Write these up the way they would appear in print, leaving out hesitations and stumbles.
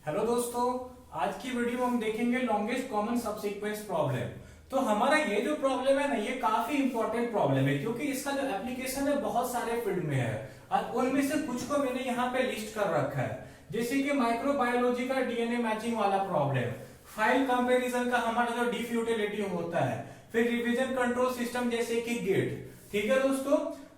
Hello दोस्तों, आज की वीडियो में हम देखेंगे लॉन्गेस्ट कॉमन सबसीक्वेंस प्रॉब्लम। तो हमारा ये जो प्रॉब्लम है ना, ये काफी इंपॉर्टेंट प्रॉब्लम है क्योंकि इसका जो एप्लीकेशन है बहुत सारे फील्ड में है और उनमें से कुछ को मैंने यहाँ पे लिस्ट कर रखा है। जैसे कि माइक्रोबायोलॉजी का डीएनए मैचिंग वाला प्रॉब्लम, फाइल कंपैरिजन का हमारा जो डिफ्यूटिलिटी होता है, फिर रिवीजन कंट्रोल सिस्टम जैसे कि गेट। ठीक है दोस्तों,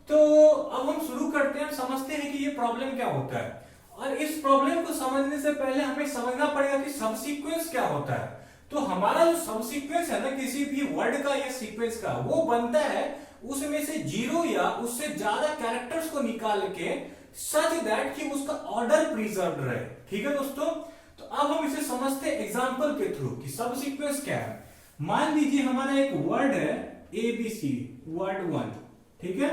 तो अब हम शुरू करते हैं, समझते हैं कि ये प्रॉब्लम क्या होता है। और इस प्रॉब्लम को समझने से पहले हमें समझना पड़ेगा कि सबसीक्वेंस क्या होता है। तो हमारा जो सबसीक्वेंस है ना, किसी भी वर्ड का या सीक्वेंस का, वो बनता है उसमें से जीरो या उससे ज्यादा कैरेक्टर्स को निकाल के सच दैट कि उसका ऑर्डर प्रिजर्व रहे। ठीक है दोस्तों, तो अब हम इसे समझते हैं एग्जांपल के थ्रू कि सबसीक्वेंस क्या है। मान लीजिए हमारा एक वर्ड है एबीसी, वर्ड 1। ठीक है,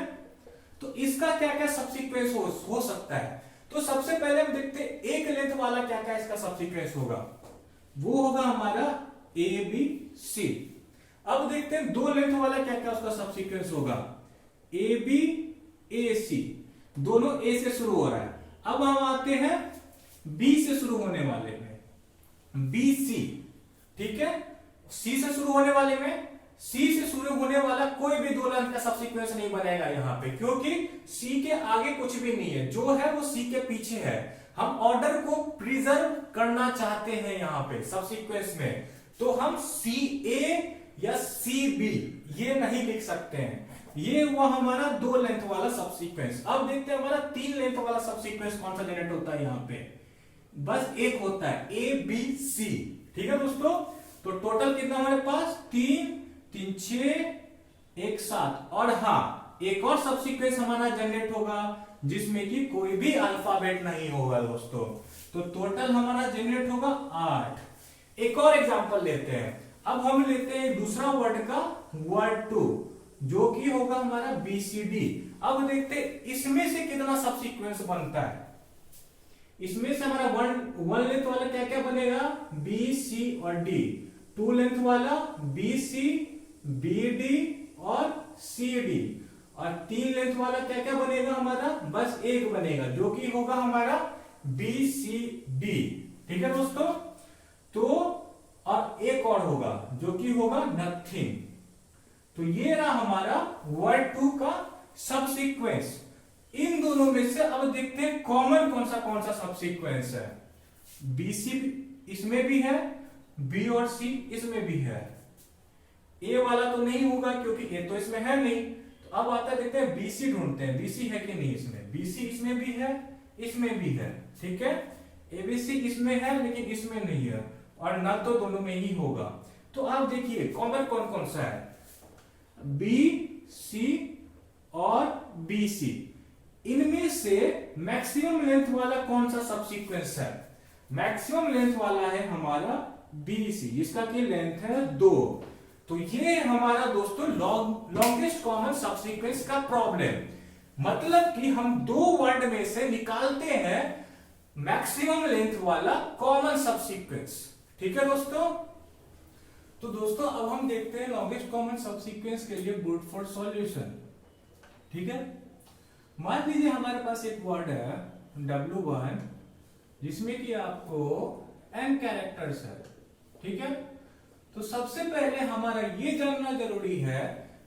तो इसका क्या क्या सबसीक्वेंस हो सकता है। तो सबसे पहले हम देखते हैं एक लेंथ वाला क्या क्या इसका सबसीक्वेंस होगा। वो होगा हमारा ए बी सी। अब देखते हैं दो लेंथ वाला क्या क्या उसका सबसीक्वेंस होगा, ए बी ए सी। दोनों ए से शुरू हो रहा है। अब हम आते हैं बी से शुरू होने वाले में, बी सी। ठीक है, सी से शुरू होने वाले में, सी से शुरू होने वाला कोई भी दो लेंथ का सबसीक्वेंस नहीं बनेगा यहाँ पे, क्योंकि सी के आगे कुछ भी नहीं है, जो है वो सी के पीछे है। हम ऑर्डर को प्रिजर्व करना चाहते हैं यहाँ पे सबसीक्वेंस में, तो हम सी ए या सी बी ये नहीं लिख सकते हैं। ये हुआ हमारा दो लेंथ वाला सबसीक्वेंस। अब देखते हैं हमारा तीन लेंथ वाला सबसीक्वेंस कौन सा जनरेट होता है। यहाँ पे बस एक होता है, ए बी सी। ठीक है दोस्तों, तो टोटल कितना हमारे पास, तीन, 6, 1, 7। और हाँ, एक और सबसीक्वेंस हमारा जनरेट होगा जिसमें कि कोई भी अल्फाबेट नहीं होगा दोस्तों। तो टोटल हमारा जनरेट होगा 8। एक और एग्जांपल लेते हैं। अब हम लेते हैं दूसरा वर्ड का, वर्ड 2, जो कि होगा हमारा बीसीडी। अब देखते हैं इसमें से कितना सबसीक्वेंस बनता है। इसमें से हमारा वन लेंथ वाला क्या क्या बनेगा, बी सी और डी। टू लेंथ वाला बी सी, बी डी और सी डी। और तीन लेंथ वाला क्या क्या बनेगा हमारा, बस एक बनेगा, जो कि होगा हमारा बी सी डी। ठीक है दोस्तों, तो और एक और होगा जो कि होगा नथिंग। तो ये रहा हमारा वर्ड 2 का सबसीक्वेंस। इन दोनों में से अब देखते हैं कॉमन कौन सा सबसीक्वेंस है। बी सी इसमें भी है, बी और सी इसमें भी है। ए वाला तो नहीं होगा क्योंकि ए तो इसमें है नहीं। तो अब आता है, देखते हैं बीसी ढूंढते हैं, बीसी है कि नहीं इसमें। बीसी इसमें भी है, इसमें भी है। ठीक है, एबीसी इसमें है लेकिन इसमें नहीं है, और न तो दोनों में ही होगा। तो आप देखिए कॉमन कौन सा है, बी सी और बी सी। इनमें से मैक्सिमम लेंथ वाला कौन सा सबसीक्वेंस है। मैक्सिमम लेंथ वाला है हमारा बी सी, जिसका की लेंथ है 2। तो ये हमारा दोस्तों लॉन्गेस्ट कॉमन सबसीक्वेंस का प्रॉब्लम। मतलब कि हम दो वर्ड में से निकालते हैं मैक्सिमम लेंथ वाला कॉमन सबसीक्वेंस। ठीक है दोस्तों, तो दोस्तों अब हम देखते हैं लॉन्गेस्ट कॉमन सबसीक्वेंस के लिए ब्रूट फोर्स सॉल्यूशन। ठीक है, मान लीजिए हमारे पास एक वर्ड है W1, जिसमें कि आपको n कैरेक्टर्स है। ठीक है, तो सबसे पहले हमारा ये जानना जरूरी है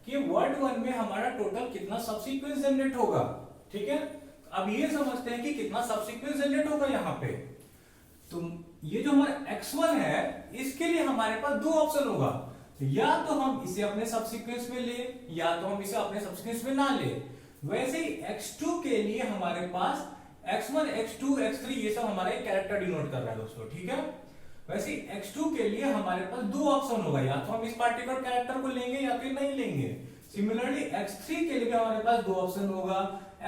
कि वर्ड 1 में हमारा टोटल कितना सबसीक्वेंस जनरेट होगा। ठीक है, अब ये समझते हैं कि कितना सबसीक्वेंस जनरेट होगा यहाँ पे। तो ये जो हमारा x1 है, इसके लिए हमारे पास दो ऑप्शन होगा, या तो हम इसे अपने सबसीक्वेंस में ले, या तो हम इसे अपने सबसीक्वेंस में ना ले। वैसे ही x2 के लिए हमारे पास x1, x2, x3 ये सब हमारा कैरेक्टर डिनोट कर रहा है दोस्तों। ठीक है, वैसे x2 के लिए हमारे पास दो ऑप्शन होगा, या तो हम इस पार्टिकुलर कैरेक्टर को लेंगे या फिर नहीं लेंगे। सिमिलरली x3 के लिए हमारे पास दो ऑप्शन होगा,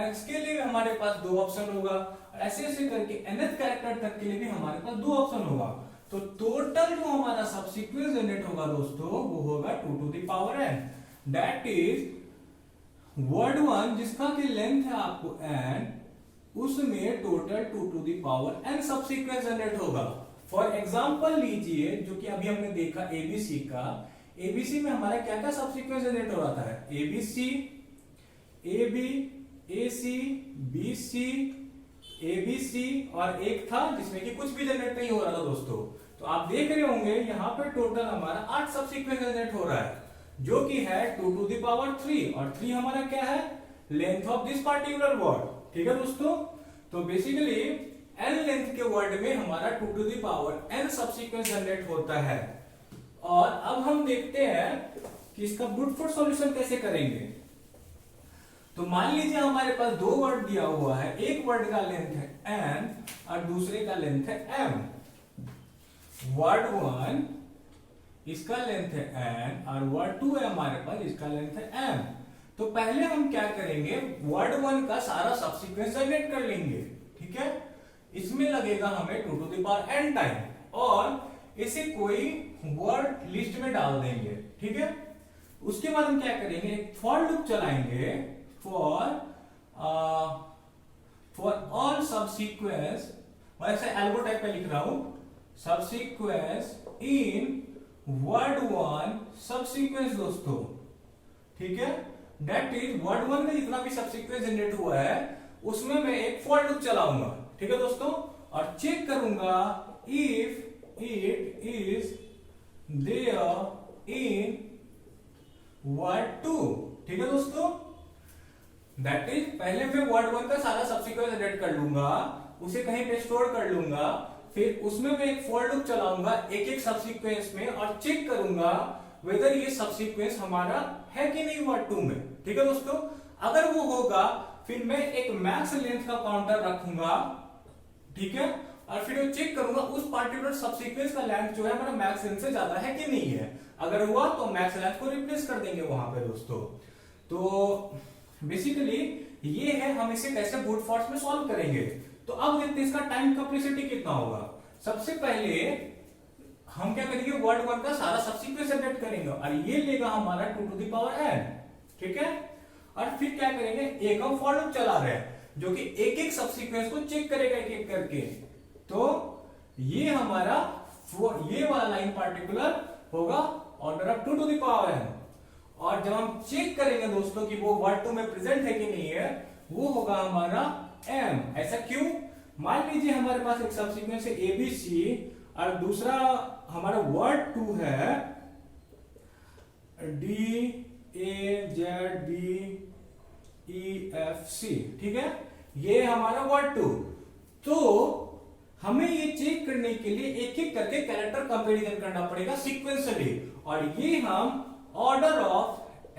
x के लिए हमारे पास दो ऑप्शन होगा, ऐसे ऐसे करके nth कैरेक्टर तक के लिए भी हमारे पास दो ऑप्शन होगा। तो टोटल जो हमारा सबसीक्वेंस जनरेट होगा दोस्तों, वो होगा 2 to the power n। That is word 1 जिसका की लेंथ है आपको n, उसमें total 2 to the power n subsequence generate होगा। फॉर एग्जाम्पल लीजिए, जो कि अभी हमने देखा एबीसी का, एबीसी में हमारा क्या क्या सबसीक्वेंस जनरेट हो रहा है, ABC, A B, A C, B C, ABC और एक था जिसमें कि कुछ भी जनरेट नहीं हो रहा था दोस्तों। तो आप देख रहे होंगे यहाँ पे टोटल हमारा 8 सब सीक्वेंस जनरेट हो रहा है, जो कि है 2 टू द पावर 3, और 3 हमारा क्या है, length of this particular word. ठीक है दोस्तों, तो बेसिकली n लेंथ के वर्ड में हमारा 2 टू द पावर n सब सीक्वेंस जनरेट होता है। और अब हम देखते हैं कि इसका ब्रूट फोर्स सॉल्यूशन कैसे करेंगे। तो मान लीजिए हमारे पास दो वर्ड दिया हुआ है, एक वर्ड का लेंथ है n और दूसरे का लेंथ है m। वर्ड 1 इसका लेंथ है n और वर्ड 2 है हमारे पास, इसका लेंथ है m। तो पहले हम क्या करेंगे, वर्ड 1 का सारा सबसीक्वेंस जनरेट कर लेंगे। ठीक है, इसमें लगेगा हमें 2 to the power n time, और इसे कोई वर्ड लिस्ट में डाल देंगे। ठीक है, उसके बाद हम क्या करेंगे, एक फॉर लूप चलाएंगे फॉर ऑल सबसीक्वेंस, मैं ऐसे एल्गो टाइप पे लिख रहा हूं, सबसीक्वेंस इन वर्ड 1 सबसीक्वेंस दोस्तों। ठीक है, दैट इज वर्ड 1 में जितना भी सबसीक्वेंस जनरेट हुआ है उसमें मैं एक फॉर लूप चलाऊंगा। ठीक है दोस्तों, और चेक करूंगा if it is there in word 2। ठीक है दोस्तों, दैट इज पहले मैं वर्ड 1 का सारा सबसीक्वेंस जनरेट कर लूंगा, उसे कहीं पे स्टोर कर लूंगा, फिर उसमें मैं एक फॉर लूप चलाऊंगा एक एक सबसीक्वेंस में, और चेक करूंगा वेदर ये सबसीक्वेंस हमारा है कि नहीं वर्ड 2 में। ठीक है दोस्तों, अगर वो होगा फिर मैं एक मैक्स लेंथ का काउंटर रखूंगा। ठीक है, और फिर वो चेक करूंगा उस पार्टिकुलर सबसीक्वेंस का लेंथ जो है हमारा मैक्स लेंथ से ज्यादा है कि नहीं है। अगर हुआ तो मैक्स लेंथ को रिप्लेस कर देंगे वहां पे दोस्तों। तो बेसिकली ये है हम इसे कैसे ब्रूट फोर्स में सॉल्व करेंगे। तो अब देखते हैं इसका टाइम कैपेसिटी कितना होगा। सबसे पहले हम क्या करेंगे, वर्ड 1 का सारा सबसीक्वेंस जनरेट करेंगे, और ये लेगा हमारा 2 टू द पावर n। ठीक है, और फिर क्या करेंगे, एक हम फॉर लूप चला रहे हैं जो कि एक एक सबसीक्वेंस को चेक करेगा एक एक करके। तो ये हमारा ये वाला लाइन पार्टिकुलर होगा order of 2 to the power n, और जब हम चेक करेंगे दोस्तों कि वो वर्ड 2 में प्रेजेंट है कि नहीं है, वो होगा हमारा m। ऐसा क्यों, मान लीजिए हमारे पास एक सबसीक्वेंस है ABC और दूसरा हमारा वर्ड 2 है DAZBEFC। ठीक है, ये हमारा वर्ड 2। तो हमें ये चेक करने के लिए एक एक करके कैरेक्टर कंपैरिजन करना पड़ेगा सीक्वेंशियली, और ये हम ऑर्डर ऑफ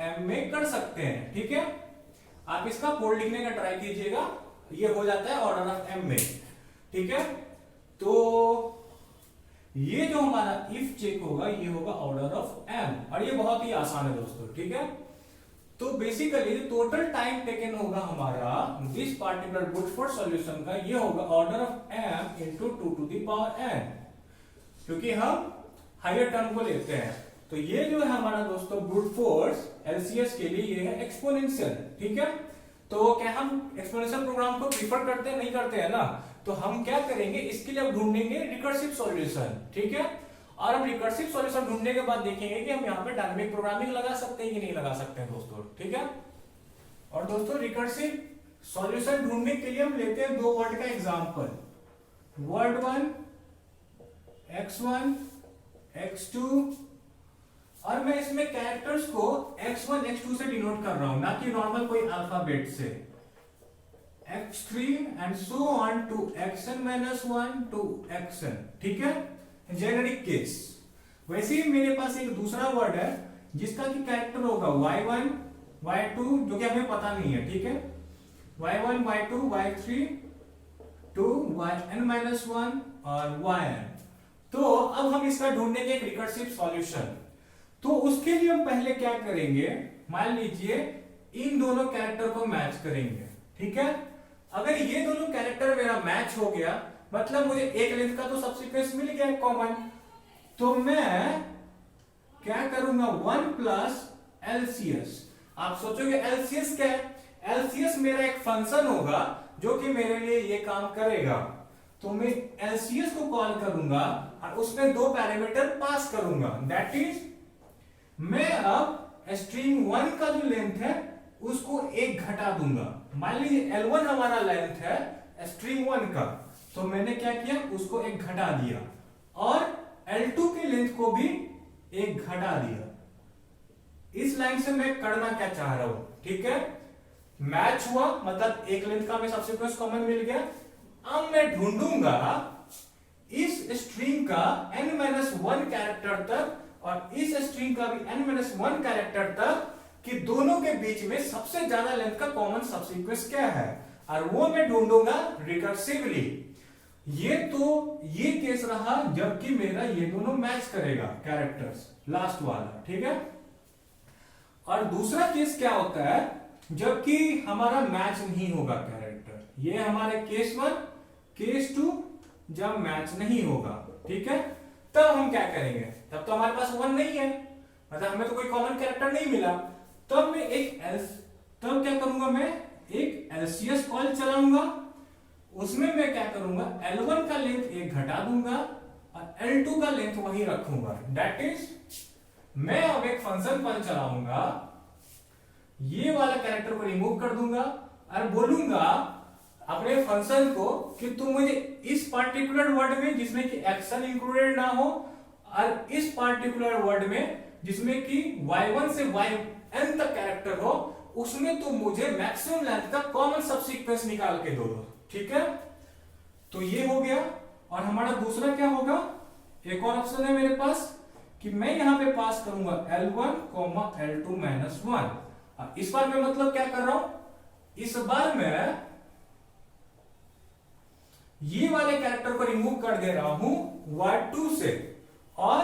m में कर सकते हैं। ठीक है, आप इसका कोड लिखने का ट्राई कीजिएगा, ये हो जाता है ऑर्डर ऑफ m में। ठीक है, तो ये जो हमारा इफ चेक होगा ये होगा ऑर्डर ऑफ m, और ये बहुत ही आसान है दोस्तों। ठीक है, तो बेसिकली टोटल टाइम टेकन होगा हमारा this particular brute force solution का, ये होगा order of m into 2 to the power n, क्योंकि हम हायर टर्म को लेते हैं। तो ये जो है हमारा दोस्तों ब्रूट फोर्स LCS के लिए ये है एक्सपोनेंशियल। ठीक है, तो क्या हम एक्सपोनेंशियल प्रोग्राम को प्रीफर करते हैं, नहीं करते हैं ना, तो हम क्या करेंगे, इसके लिए हम ढूंढेंगे रिकर्सिव सॉल्यूशन। ठीक है, और हम रिकर्सिव सॉल्यूशन ढूंढने के बाद देखेंगे कि हम यहाँ पे डायनामिक प्रोग्रामिंग लगा सकते हैं कि नहीं लगा सकते हैं दोस्तों। ठीक है, और दोस्तों रिकर्सिव सॉल्यूशन ढूंढने के लिए हम लेते हैं दो वर्ड का एग्जांपल, वर्ड 1 x1 x2, और मैं इसमें कैरेक्टर्स को x1 x2 से डिनोट कर रहा हूं, ना कि नॉर्मल कोई अल्फाबेट से, x3 and so on to xn-1 to xn। ठीक है, जेनेरिक केस। वैसे ही मेरे पास एक दूसरा वर्ड है जिसका कि कैरेक्टर होगा y1 y2, जो कि हमें पता नहीं है। ठीक है, y1 y2 y3 to yn-1 और yn। तो अब हम इसका ढूंढेंगे एक रिकर्सिव सॉल्यूशन। तो उसके लिए हम पहले क्या करेंगे, मान लीजिए इन दोनों कैरेक्टर को मैच करेंगे। ठीक है, अगर ये दोनों कैरेक्टर मेरा मैच हो गया, मतलब मुझे एक लेंथ का तो सबसीक्वेंस मिल गया कॉमन, तो मैं क्या करूंगा 1 प्लस LCS। आप सोचोगे LCS क्या है, LCS मेरा एक फंक्शन होगा जो कि मेरे लिए ये काम करेगा। तो मैं LCS को कॉल करूंगा और उसमें दो पैरामीटर पास करूंगा, दैट इज मैं अब स्ट्रिंग 1 का जो लेंथ है उसको एक घटा दूंगा। मान लीजिए L1 हमारा लेंथ है, स्ट्रिंग 1 का, तो मैंने क्या किया, उसको एक घटा दिया और L2 की लेंथ को भी एक घटा दिया। इस लाइन से मैं करना क्या चाह रहा हूं, ठीक है, मैच हुआ, मतलब एक लेंथ का मैं सबसिक्वेंस कॉमन मिल गया। अब मैं ढूंढूंगा इस स्ट्रिंग का n-1 कैरेक्टर तक और इस स्ट्रिंग का भी n-1 कैरेक्टर तक कि दोनों के बीच में सबसे ज्यादा लेंथ का कॉमन सबसीक्वेंस क्या है, और वो मैं ढूंढूंगा रिकर्सिवली। ये केस रहा जबकि मेरा ये दोनों मैच करेगा कैरेक्टर्स, लास्ट वाला, ठीक है। और दूसरा केस क्या होता है, जबकि हमारा मैच नहीं होगा कैरेक्टर, ये हमारे केस 1, केस 2 जब मैच नहीं होगा, ठीक है, तब हम क्या करेंगे, तब तो हमारे पास 1 नहीं है, मतलब हमें तो कोई कॉमन कैरेक्टर नहीं मिला, तब मैं तब क्या करूंगा, मैं एक एलसीएस कॉल चलाऊंगा। उसमें मैं क्या करूंगा, L1 का लेंथ एक घटा दूंगा और L2 का लेंथ वही रखूंगा। दैट इज मैं अब एक फंक्शन कॉल चलाऊंगा, ये वाला कैरेक्टर को रिमूव कर दूंगा और बोलूंगा अपने फंक्शन को कि तुम मुझे इस पार्टिकुलर वर्ड में जिसमें कि एक्शन इंक्लूडेड ना हो और इस पार्टिकुलर वर्ड में जिसमें कि y1 से yn तक कैरेक्टर हो, उसमें तुम मुझे मैक्सिमम लेंथ का कॉमन सबसीक्वेंस निकाल के दो, ठीक है। तो ये हो गया। और हमारा दूसरा क्या होगा, एक और ऑप्शन है मेरे पास कि मैं यहां पे पास करूंगा L1, L2 -1। इस बार मैं मतलब क्या कर रहा हूं, इस बार मैं ये वाले कैरेक्टर को रिमूव कर दे रहा हूं वर्ड 2 से और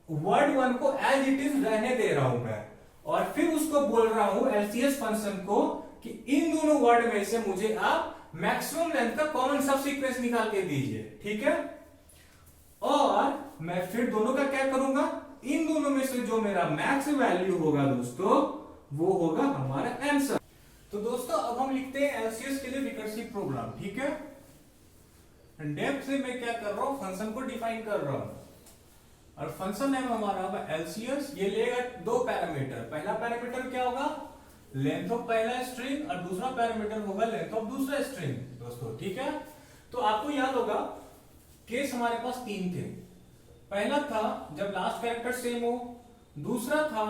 वर्ड 1 को एज इट इज रहने दे रहा हूं मैं, और फिर उसको बोल रहा हूं एलसीएस फंक्शन को कि इन दोनों वर्ड में से मुझे आप मैक्सिमम लेंथ का कॉमन सबसीक्वेंस निकाल के दीजिए, ठीक है। और मैं फिर दोनों का क्या करूंगा, इन दोनों में से जो मेरा मैक्स वैल्यू होगा दोस्तों, वो होगा हमारा आंसर। तो दोस्तों अब हम लिखते हैं एलसीएस के लिए रिकर्सिव प्रोग्राम, ठीक है। डेप्थ से मैं क्या कर रहा हूं, फंक्शन को डिफाइन कर रहा हूं और फंक्शन नेम हमारा होगा एलसीएस। ये लेगा दो पैरामीटर, पहला पैरामीटर क्या होगा, लेंथ ऑफ पहला स्ट्रिंग और दूसरा पैरामीटर होगा लेंथ ऑफ दूसरा स्ट्रिंग दोस्तों, ठीक है। तो आपको याद होगा केस हमारे पास 3 थे। पहला था जब लास्ट कैरेक्टर सेम हो, दूसरा था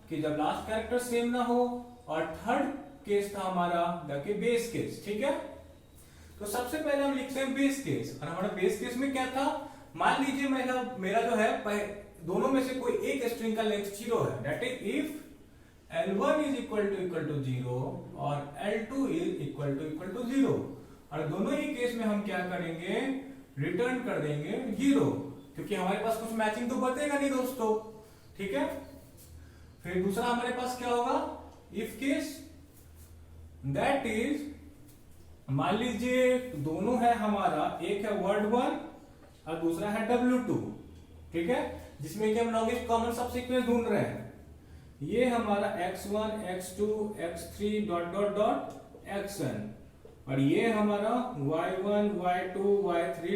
कि जब लास्ट कैरेक्टर सेम ना हो, और थर्ड केस था हमारा द बेस केस, ठीक है। तो सबसे पहले हम लिखते हैं बेस केस, और हमारा बेस केस में क्या था, मान लीजिए मेरा जो है दोनों में से कोई एक स्ट्रिंग का लेंथ 0 है, that is if L1 is equal to 0 और L2 is equal to 0, और दोनों ही केस में हम क्या करेंगे, रिटर्न कर देंगे 0, क्योंकि हमारे पास कुछ मैचिंग तो बचेगा नहीं दोस्तों, ठीक है। फिर दूसरा हमारे पास क्या होगा, इफ केस, दैट इज मान लीजिए दोनों है हमारा, एक है वर्ड 1 और दूसरा है W2, ठीक है, जिसमें कि हम लॉन्गेस्ट कॉमन सबसीक्वेंस ढूंढ रहे हैं। ये हमारा x1, x2, x3 ... xn, और ये हमारा y1, y2, y3 ...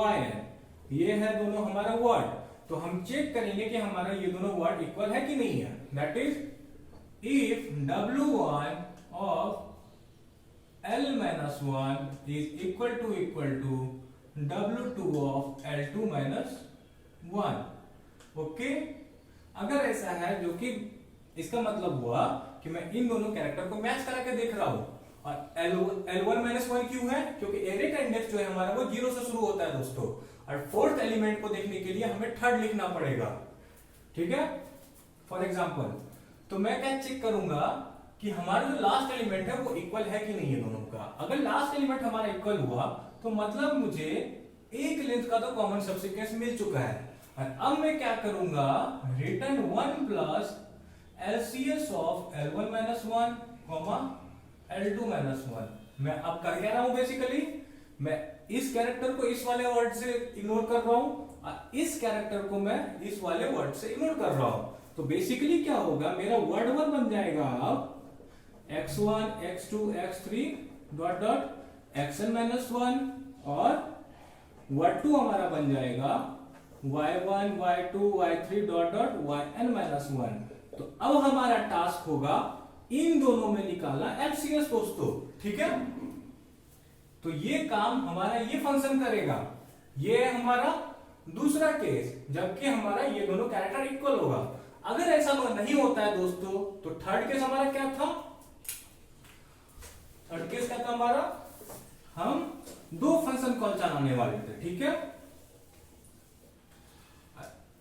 yn। ये है दोनों हमारा वर्ड। तो हम चेक करेंगे कि हमारा ये दोनों वर्ड इक्वल है कि नहीं है। That is if w1 of L-1 is equal to w2 of L2 -1, okay. अगर ऐसा है, जो कि इसका मतलब हुआ कि मैं इन दोनों कैरेक्टर को मैच करा के देख रहा हूं, और L1 -1 क्यों है, क्योंकि एरे का इंडेक्स जो है हमारा वो 0 से शुरू होता है दोस्तों, और फोर्थ एलिमेंट को देखने के लिए हमें थर्ड लिखना पड़ेगा, ठीक है। फॉर एग्जांपल, तो मैं क्या चेक करूंगा कि हमारा जो लास्ट एलिमेंट है वो इक्वल है कि नहीं है दोनों का। अगर लास्ट एलिमेंट हमारा इक्वल हुआ तो मतलब मुझे एक लेंथ का तो कॉमन सबसीक्वेंस मिल चुका है, और अब मैं क्या करूंगा, return 1 plus LCS of L1 -1, L2 -1। मैं अब कर क्या रहा हूं, बेसिकली मैं इस कैरेक्टर को इस वाले वर्ड से इग्नोर कर रहा हूं और इस कैरेक्टर को मैं इस वाले वर्ड से इग्नोर कर रहा हूं। तो बेसिकली क्या होगा, मेरा वर्ड 1 बन जाएगा अब x1, x2, x3 ... xn -1, और वर्ड 2 हमारा बन जाएगा y1, y2, y3 ... yn -1। तो अब हमारा टास्क होगा इन दोनों में निकालना LCS दोस्तों, ठीक है। तो ये काम हमारा ये फंक्शन करेगा। ये है हमारा दूसरा केस, जबकि हमारा ये दोनों कैरेक्टर इक्वल होगा। अगर ऐसा नहीं होता है दोस्तों, तो थर्ड केस हमारा क्या था? थर्ड केस क्या था हमारा? हम दो फंक्शन कॉल चलाने वाले थे, ठीक है।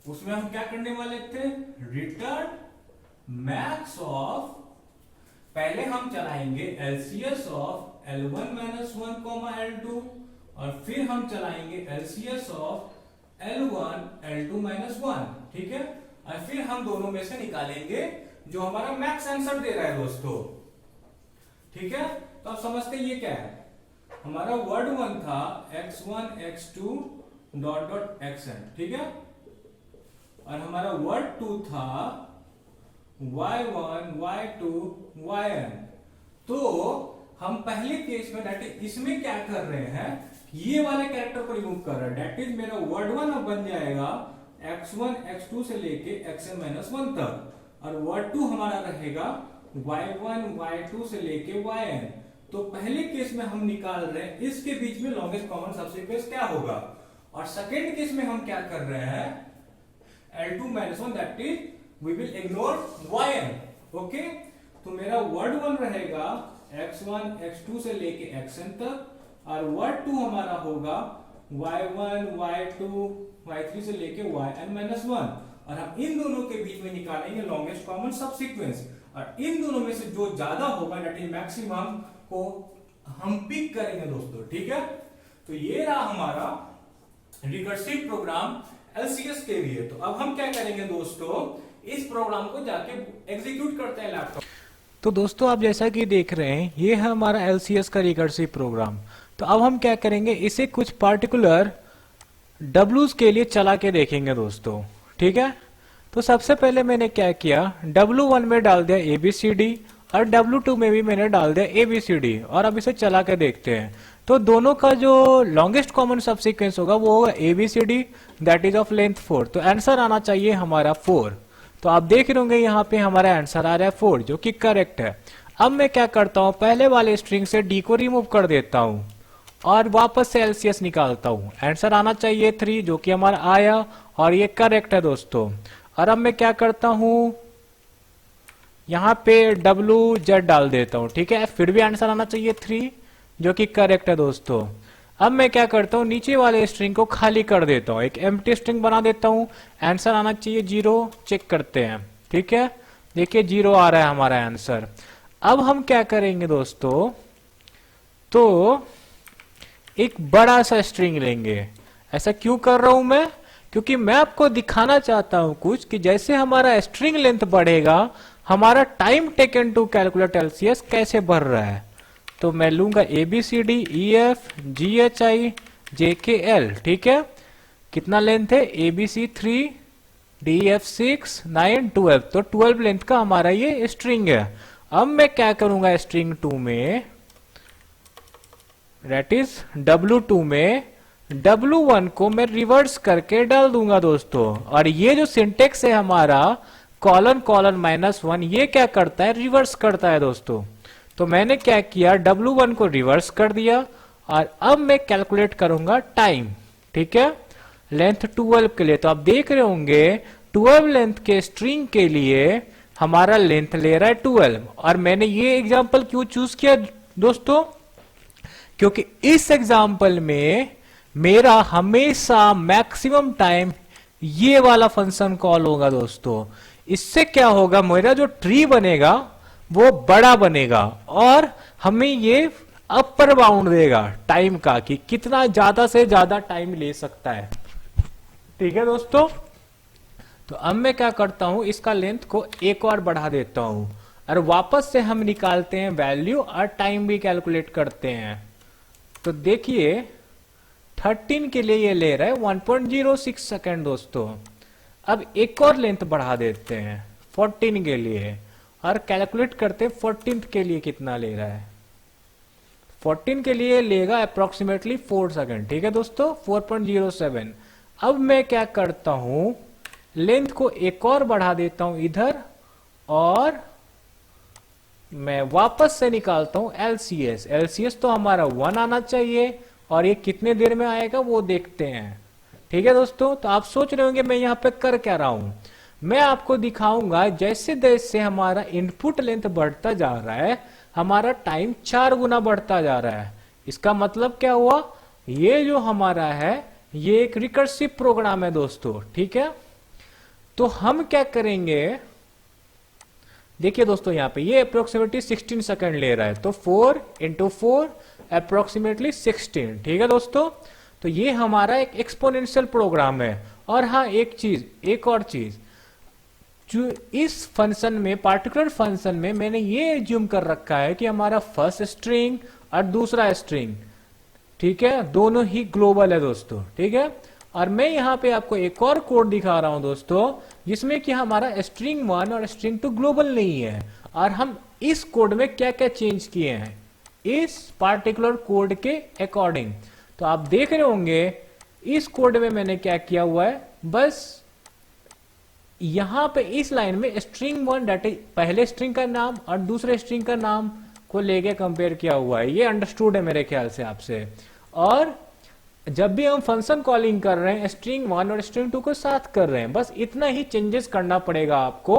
उसमें हम क्या करने वाले थे? रिटर्न मैक्स ऑफ, पहले हम चलाएंगे LCS of L1 minus 1 L2, और फिर हम चलाएंगे LCS of L1 L2 minus 1, ठीक है। और फिर हम दोनों में से निकालेंगे जो हमारा मैक्स आंसर दे रहा है दोस्तों, ठीक है। तो आप समझते ये क्या है? हमारा वर्ड 1 था x1 x2 dot dot xn, ठीक है। और हमारा वर्ड 2 था y1 y2 yn। तो हम पहले केस में डेट इज इसमें क्या कर रहे हैं? ये वाले कैरेक्टर को रिमूव कर रहे हैं। डेट इज मेरा वर्ड 1 अब बन जाएगा x1 x2 से लेके xn माइनस 1 तक, और वर्ड 2 हमारा रहेगा y1 y2 से लेके yn। तो पहले केस में हम निकाल रहे हैं इसके बीच में लॉन्गेस्ट कॉमन सबसीक्वेंस क्या होगा, और सेकेंड केस में हम क्या कर रहे हैं? L2 minus 1 that is we will ignore yn, okay. तो मेरा वर्ड 1 रहेगा x1 x2 से लेके xn तक, और वर्ड 2 हमारा होगा y1 y2 y3 से लेके yn माइनस 1, और हम इन दोनों के बीच में निकालेंगे लॉन्गेस्ट कॉमन सबसीक्वेंस, और इन दोनों में से जो ज्यादा होगा दैट इज मैक्सिमम को हम पिक करेंगे दोस्तों, ठीक है। तो ये रहा हमारा रिकर्सिव प्रोग्राम एलसीएस के लिए। तो अब हम क्या करेंगे दोस्तों? इस प्रोग्राम को जाके एग्जीक्यूट करते हैं लैपटॉप। तो दोस्तों आप जैसा कि देख रहे हैं ये है हमारा एलसीएस का रिकर्सिव प्रोग्राम। तो अब हम क्या करेंगे? इसे कुछ पार्टिकुलर डब्ल्यूज के लिए चला के देखेंगे दोस्तों, ठीक है। तो सबसे पहले मैंने क्या किया? W1 में डाल दिया ABCD, और W2 में भी मैंने डाल दिया ABCD, और अब इसे चला के देखते हैं। तो दोनों का जो लॉन्गेस्ट कॉमन सबसीक्वेंस होगा वो होगा ABCD that is of length 4। तो आंसर आना चाहिए हमारा 4। तो आप देख रहे होंगे यहाँ पे हमारा आंसर आ रहा है 4, जो कि करेक्ट है। अब मैं क्या करता हूँ? पहले वाले स्ट्रिंग से D को रिमूव कर देता हूँ और वापस से LCS निकालता हूँ। आंसर आना चाहिए 3, जो कि हमारा आया, और ये करेक्ट है दोस्तों। और अब मैं क्या करता हूँ? यहाँ पे WZ डाल देता हूँ, ठीक है। फिर भी आंसर आना चाहिए 3, जो कि करेक्ट है दोस्तों। अब मैं क्या करता हूँ? नीचे वाले स्ट्रिंग को खाली कर देता हूँ, एक एम्प्टी स्ट्रिंग बना देता हूँ। आंसर आना चाहिए 0, चेक करते हैं, ठीक है। देखिए 0 आ रहा है हमारा आंसर। अब हम क्या करेंगे दोस्तों? तो एक बड़ा सा स्ट्रिंग लेंगे। ऐसा क्यों कर रहा हूं मैं? क्योंकि मैं आपको दिखाना चाहता हूं कुछ कि जैसे हमारा स्ट्रिंग लेंथ बढ़ेगा हमारा time taken to calculate LCS कैसे बढ़ रहा है। तो मैं लूंगा ABCD EF GHI JKL, ठीक है। कितना लेंथ है? ABC 3 DF 6 9 12। तो 12 लेंथ का हमारा ये स्ट्रिंग है। अब मैं क्या करूंगा? स्ट्रिंग 2 में दैट इज W2 में W1 को मैं रिवर्स करके डाल दूंगा दोस्तों। और ये जो सिंटेक्स है हमारा कॉलन कॉलन -1, ये क्या करता है? रिवर्स करता है दोस्तों। तो मैंने क्या किया? W1 को रिवर्स कर दिया, और अब मैं कैलकुलेट करूंगा टाइम, ठीक है, लेंथ 12 के लिए। तो आप देख रहे होंगे 12 लेंथ के स्ट्रिंग के लिए हमारा लेंथ ले रहा है 12। और मैंने ये एग्जांपल क्यों चूज किया दोस्तों? क्योंकि इस एग्जाम्पल में मेरा हमेशा मैक्सिमम टाइम ये वाला फंक्शन कॉल होगा दोस्तों। इससे क्या होगा? मेरा जो ट्री बनेगा वो बड़ा बनेगा, और हमें ये अपर बाउंड देगा टाइम का कि कितना ज्यादा से ज्यादा टाइम ले सकता है, ठीक है दोस्तों। तो अब मैं क्या करता हूं? इसका लेंथ को एक और बढ़ा देता हूं, और वापस से हम निकालते हैं वैल्यू और टाइम भी कैलकुलेट करते हैं। तो देखिए 13 के लिए ये ले रहा है 1.06 सेकेंड दोस्तों। अब एक और लेंथ बढ़ा देते हैं 14 के लिए, और कैलकुलेट करते हैं 14th के लिए कितना ले रहा है। 14 के लिए लेगा अप्रोक्सीमेटली 4 सेकेंड, ठीक है दोस्तों, 4.07। अब मैं क्या करता हूं? लेंथ को एक और बढ़ा देता हूं इधर, और मैं वापस से निकालता हूं एलसीएस। एलसीएस तो हमारा 1 आना चाहिए और ये कितने देर में आएगा वो देखते हैं। ठीक है दोस्तों, तो आप सोच रहे होंगे मैं यहाँ पे कर क्या रहा हूं। मैं आपको दिखाऊंगा जैसे जैसे हमारा इनपुट लेंथ बढ़ता जा रहा है हमारा टाइम 4 गुना बढ़ता जा रहा है। इसका मतलब क्या हुआ, ये जो हमारा है ये एक रिकर्सिव प्रोग्राम है दोस्तों। ठीक है, तो हम क्या करेंगे, देखिए दोस्तों यहाँ पे ये अप्रोक्सीमेटली 16 सेकंड ले रहा है, तो 4 × 4 अप्रोक्सीमेटली 16। ठीक है दोस्तों, तो ये हमारा एक एक्सपोनेंशियल प्रोग्राम है। और हाँ एक और चीज जो इस फंक्शन में पार्टिकुलर फंक्शन में मैंने ये एज्यूम कर रखा है कि हमारा फर्स्ट स्ट्रिंग और दूसरा स्ट्रिंग, ठीक है, दोनों ही ग्लोबल है दोस्तों। ठीक है, और मैं यहाँ पे आपको एक और कोड दिखा रहा हूं दोस्तों जिसमें कि हमारा स्ट्रिंग 1 और स्ट्रिंग 2 ग्लोबल नहीं है। और हम इस कोड में क्या क्या चेंज किए हैं इस पार्टिकुलर कोड के अकॉर्डिंग, तो आप देख रहे होंगे इस कोड में मैंने क्या किया हुआ है, बस यहां पे इस लाइन में स्ट्रिंग 1 डेट पहले स्ट्रिंग का नाम और दूसरे स्ट्रिंग का नाम को लेके कंपेयर किया हुआ है। ये अंडरस्टूड है मेरे ख्याल से आपसे। और जब भी हम फंक्शन कॉलिंग कर रहे हैं स्ट्रिंग 1 और स्ट्रिंग 2 को साथ कर रहे हैं, बस इतना ही चेंजेस करना पड़ेगा आपको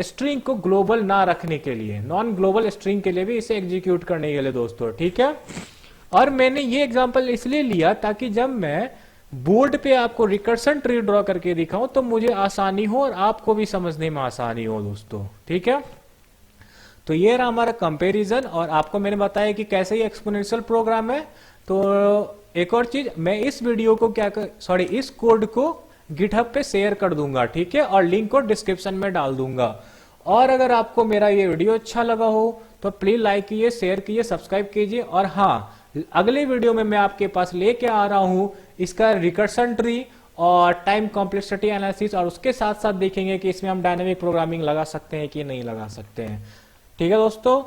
स्ट्रिंग को ग्लोबल ना रखने के लिए, नॉन ग्लोबल स्ट्रिंग के लिए भी इसे एग्जीक्यूट करने के लिए दोस्तों। ठीक है, और मैंने ये एग्जांपल इसलिए लिया ताकि जब मैं बोर्ड पे आपको रिकर्सन ट्री ड्रॉ करके दिखाऊं तो मुझे आसानी हो और आपको भी समझने में आसानी हो दोस्तों। ठीक है, तो ये रहा हमारा कंपैरिजन और आपको मैंने बताया कि कैसे ये एक्सपोनेंशियल प्रोग्राम है। तो एक और चीज, मैं इस वीडियो को इस कोड को गिटहब पे शेयर कर दूंगा। ठीक है, और लिंक को डिस्क्रिप्शन में डाल दूंगा। और अगर आपको मेरा ये वीडियो अच्छा लगा हो तो प्लीज लाइक कीजिए, शेयर कीजिए, सब्सक्राइब कीजिए। और हाँ, अगले वीडियो में मैं आपके पास लेके आ रहा हूं इसका रिकर्सन ट्री और टाइम कॉम्प्लेक्सिटी एनालिसिस, और उसके साथ साथ देखेंगे कि इसमें हम डायनेमिक प्रोग्रामिंग लगा सकते हैं कि नहीं लगा सकते हैं। ठीक है दोस्तों।